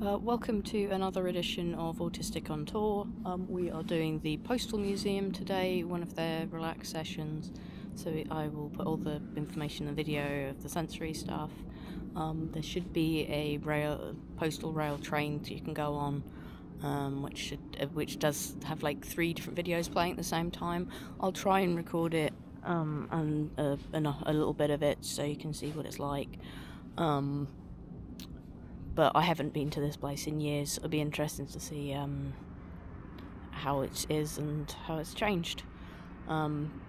Welcome to another edition of Autistic on Tour. We are doing the Postal Museum today, one of their relaxed sessions. So I will put all the information and video of the sensory stuff. There should be a postal rail train that you can go on, which does have like 3 different videos playing at the same time. I'll try and record it and a little bit of it so you can see what it's like. But I haven't been to this place in years. It'll be interesting to see how it is and how it's changed.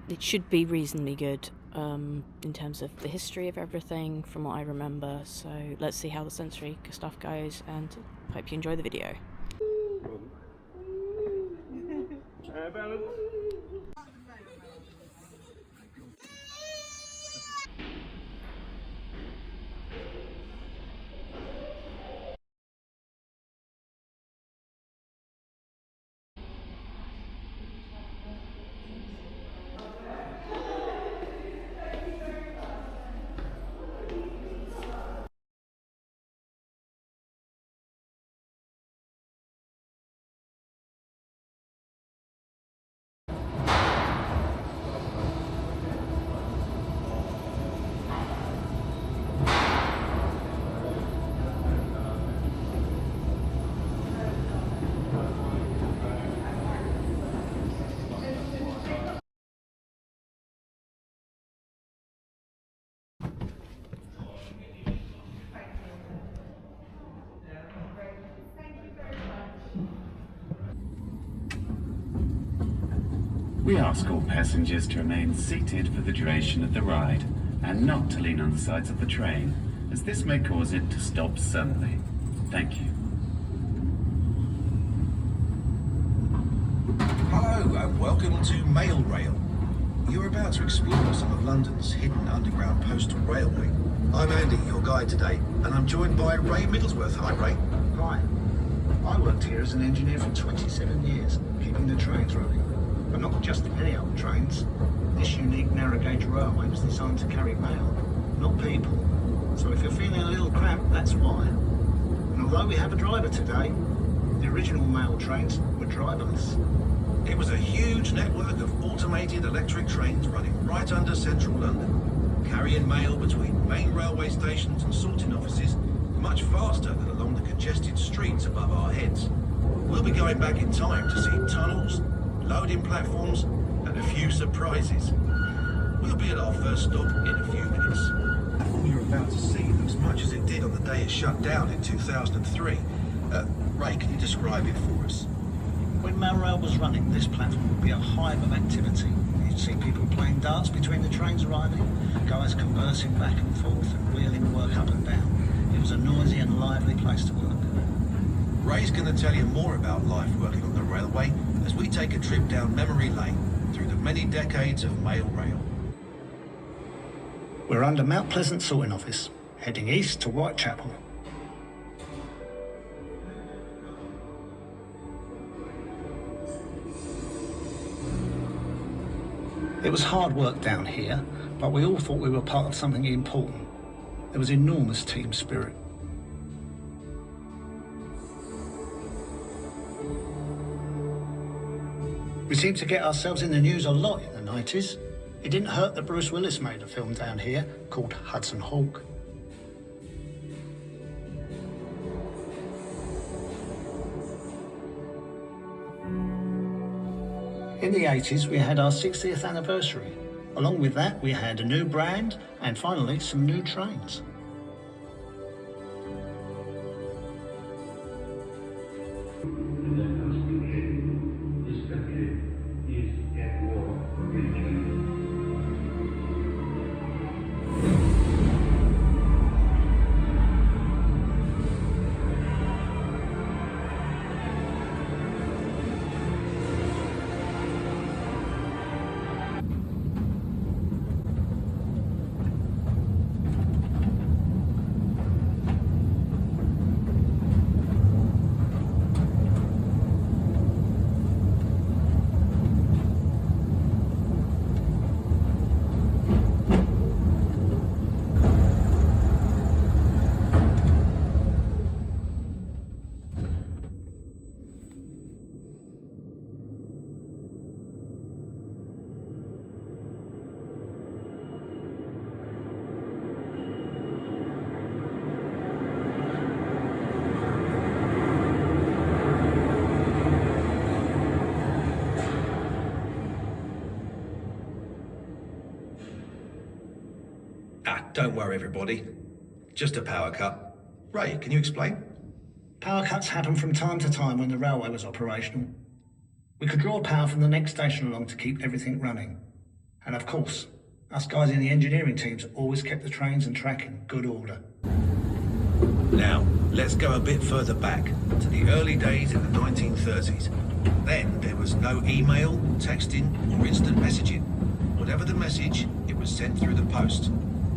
It should be reasonably good in terms of the history of everything from what I remember. So let's see how the sensory stuff goes, and hope you enjoy the video. Balance. We ask all passengers to remain seated for the duration of the ride and not to lean on the sides of the train, as this may cause it to stop suddenly. Thank you. Hello and welcome to Mail Rail. You're about to explore some of London's hidden underground postal railway. I'm Andy, your guide today, and I'm joined by Ray Middlesworth. Hi, Ray. Hi. I worked here as an engineer for 27 years, keeping the trains running. But not just any old trains. This unique narrow gauge railway was designed to carry mail, not people. So if you're feeling a little cramped, that's why. And although we have a driver today, the original mail trains were driverless. It was a huge network of automated electric trains running right under central London, carrying mail between main railway stations and sorting offices much faster than along the congested streets above our heads. We'll be going back in time to see tunnels, loading platforms, and a few surprises. We'll be at our first stop in a few minutes. The platform you're about to see looks much as it did on the day it shut down in 2003. Ray, can you describe it for us? When Mailrail was running, this platform would be a hive of activity. You'd see people playing darts between the trains arriving, guys conversing back and forth and wheeling work up and down. It was a noisy and lively place to work. Ray's going to tell you more about life working on the railway as we take a trip down memory lane through the many decades of Mail Rail. We're under Mount Pleasant sorting office, heading east to Whitechapel. It was hard work down here, but we all thought we were part of something important. There was enormous team spirit. We seemed to get ourselves in the news a lot in the 90s. It didn't hurt that Bruce Willis made a film down here called Hudson Hawk. In the 80s, we had our 60th anniversary. Along with that, we had a new brand and finally some new trains. Don't worry, everybody. Just a power cut. Ray, can you explain? Power cuts happen from time to time when the railway was operational. We could draw power from the next station along to keep everything running. And of course, us guys in the engineering teams always kept the trains and track in good order. Now, let's go a bit further back to the early days in the 1930s. Then there was no email, texting, or instant messaging. Whatever the message, it was sent through the post.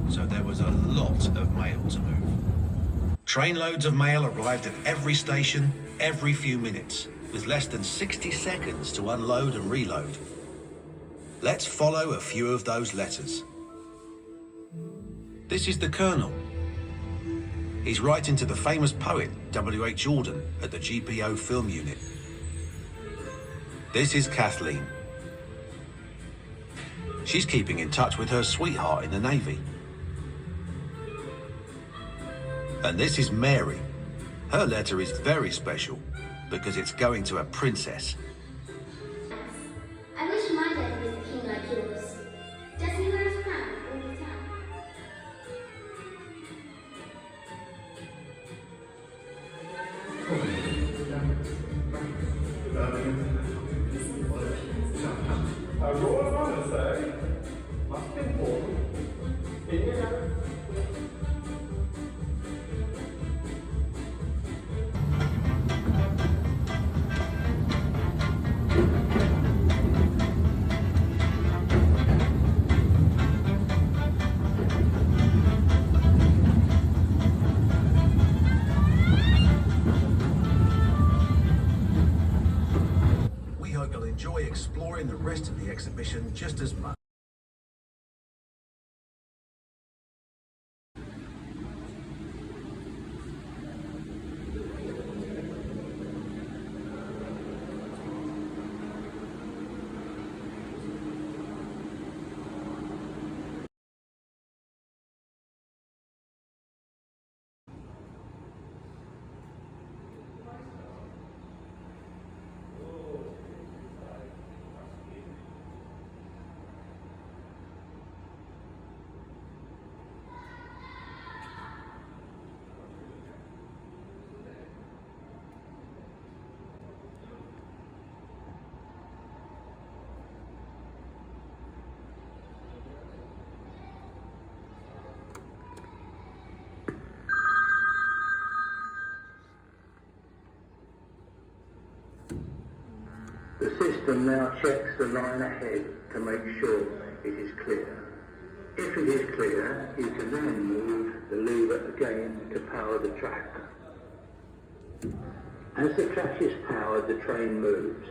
So there was a lot of mail to move. Trainloads of mail arrived at every station, every few minutes, with less than 60 seconds to unload and reload. Let's follow a few of those letters. This is the Colonel. He's writing to the famous poet W.H. Jordan at the GPO film unit. This is Kathleen. She's keeping in touch with her sweetheart in the Navy. And this is Mary. Her letter is very special because it's going to a princess. I wish my dad was a king like yours. Does he wear his crown all the time? What I want to say, must be important. We hope you'll enjoy exploring the rest of the exhibition just as much. The system now checks the line ahead to make sure it is clear. If it is clear, you can then move the lever again to power the track. As the track is powered, the train moves.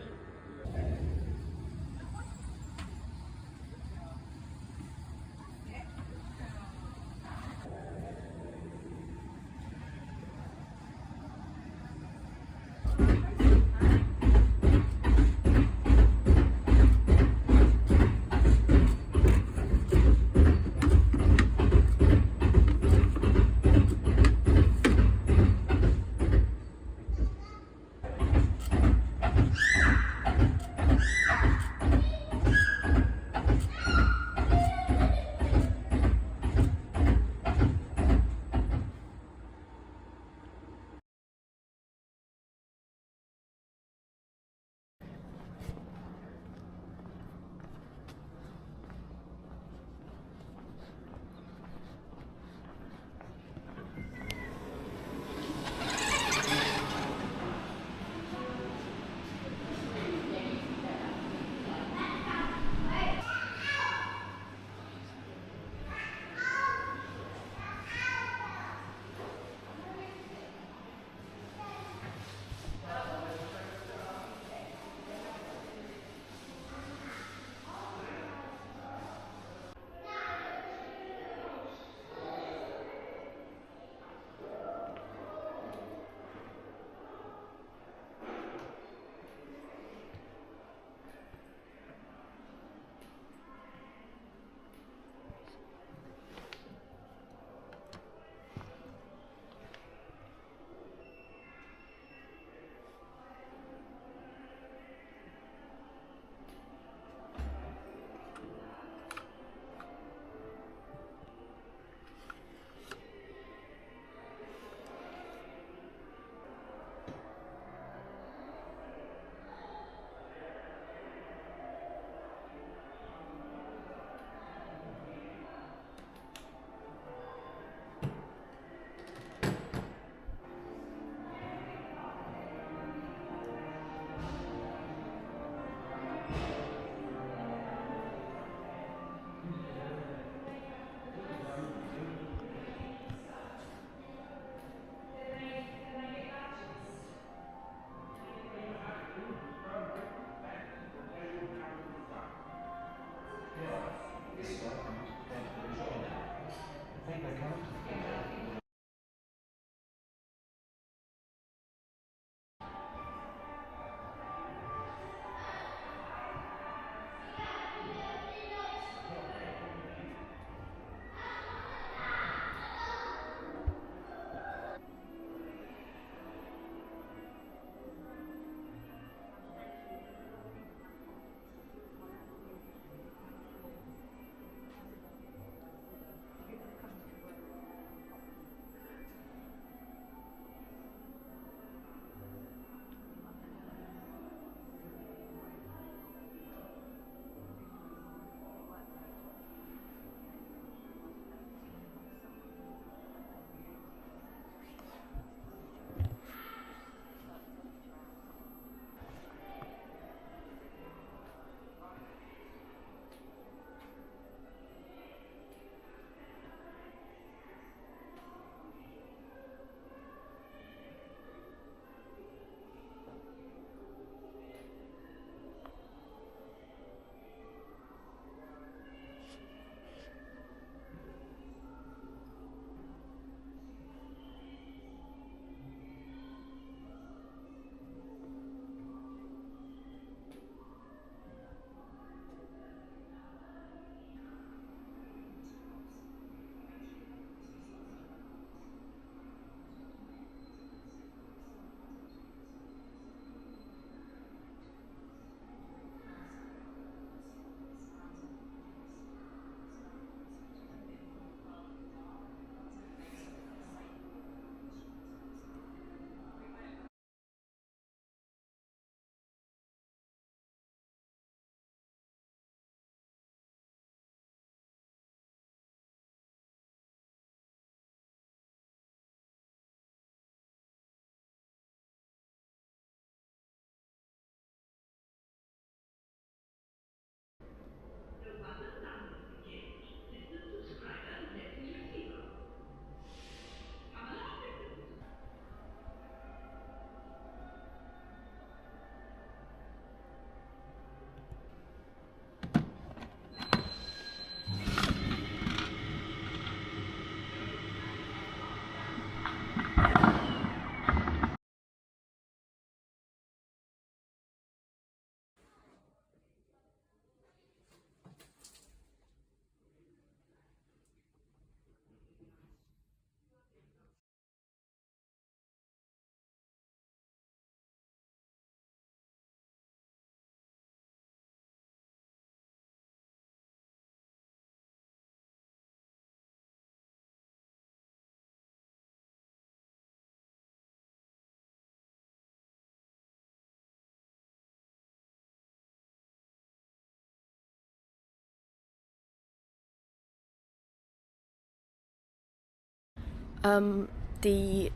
The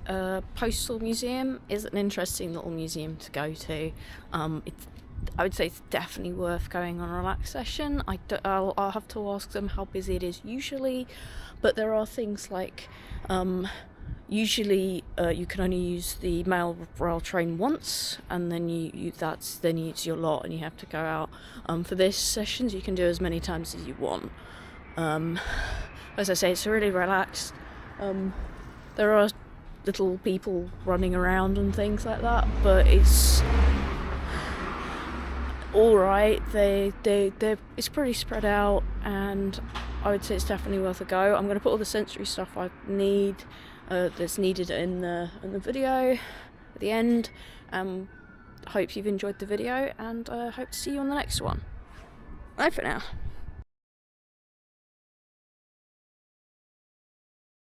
Postal Museum is an interesting little museum to go to. I would say it's definitely worth going on a relaxed session. I'll have to ask them how busy it is usually, but there are things like usually you can only use the mail rail train once, and then it's your lot, and you have to go out. For this sessions, you can do as many times as you want. As I say, it's really relaxed. There are little people running around and things like that, but it's alright. It's pretty spread out, and I would say it's definitely worth a go. I'm going to put all the sensory stuff I need that's needed in the video at the end. Hope you've enjoyed the video, and hope to see you on the next one. Bye for now.